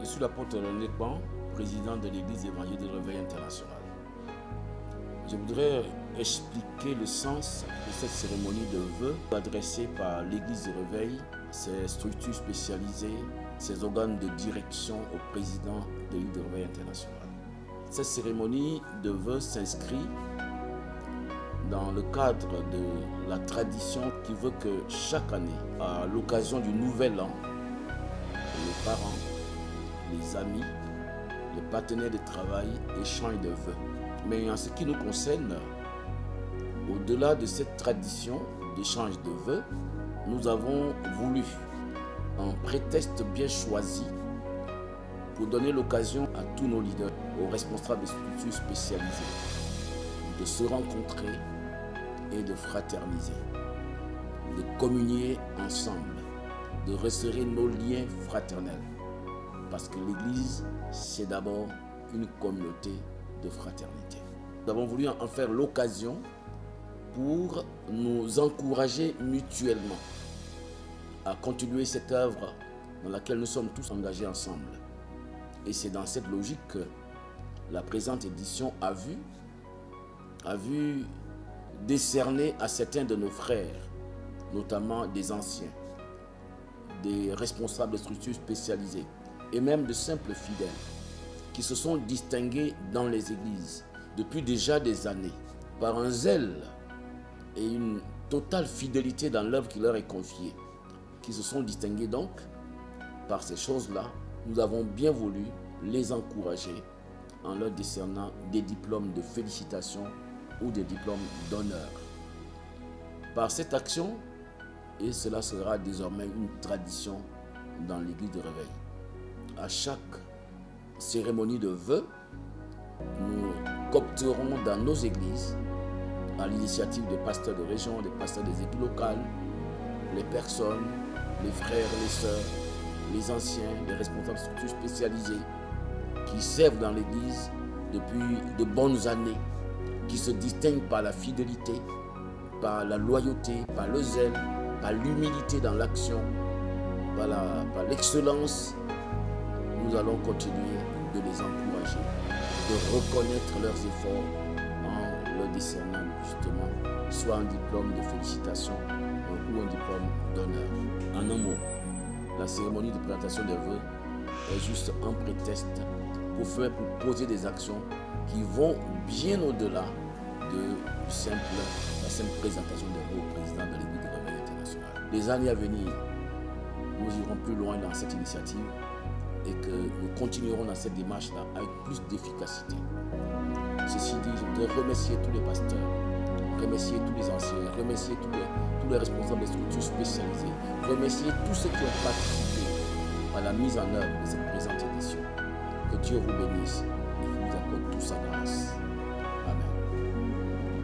Je suis l'apôtre René Pan, président de l'Église évangélique de Réveil International. Je voudrais expliquer le sens de cette cérémonie de vœux adressée par l'Église de Réveil, ses structures spécialisées, ses organes de direction au président de l'Église de Réveil International. Cette cérémonie de vœux s'inscrit dans le cadre de la tradition qui veut que chaque année, à l'occasion du nouvel an, les parents, les amis, les partenaires de travail échangent de vœux. Mais en ce qui nous concerne, au-delà de cette tradition d'échange de vœux, nous avons voulu, un prétexte bien choisi, pour donner l'occasion à tous nos leaders, aux responsables des structures spécialisées, de se rencontrer et de fraterniser, de communier ensemble, de resserrer nos liens fraternels. Parce que l'Église, c'est d'abord une communauté de fraternité. Nous avons voulu en faire l'occasion pour nous encourager mutuellement à continuer cette œuvre dans laquelle nous sommes tous engagés ensemble. Et c'est dans cette logique que la présente édition a vu décerner à certains de nos frères, notamment des anciens, des responsables de structures spécialisées, et même de simples fidèles qui se sont distingués dans les églises depuis déjà des années par un zèle et une totale fidélité dans l'œuvre qui leur est confiée, qui se sont distingués donc par ces choses-là. Nous avons bien voulu les encourager en leur décernant des diplômes de félicitations ou des diplômes d'honneur. Par cette action, et cela sera désormais une tradition dans l'Église de Réveil, à chaque cérémonie de vœux, nous coopterons dans nos églises, à l'initiative des pasteurs de région, des pasteurs des églises locales, les personnes, les frères, les sœurs, les anciens, les responsables de structures spécialisées qui servent dans l'église depuis de bonnes années, qui se distinguent par la fidélité, par la loyauté, par le zèle, par l'humilité dans l'action, par l'excellence. Nous allons continuer de les encourager, de reconnaître leurs efforts en leur décernant justement soit un diplôme de félicitations ou un diplôme d'honneur. En un mot, la cérémonie de présentation des vœux est juste un prétexte pour poser des actions qui vont bien au-delà de la simple présentation des vœux au président de l'Église de Réveil International. Les années à venir, nous irons plus loin dans cette initiative et que nous continuerons dans cette démarche-là avec plus d'efficacité. Ceci dit, je voudrais remercier tous les pasteurs, remercier tous les anciens, remercier tous les responsables des structures spécialisées, remercier tous ceux qui ont participé à la mise en œuvre de cette présente édition. Que Dieu vous bénisse et qu'il vous accorde toute sa grâce.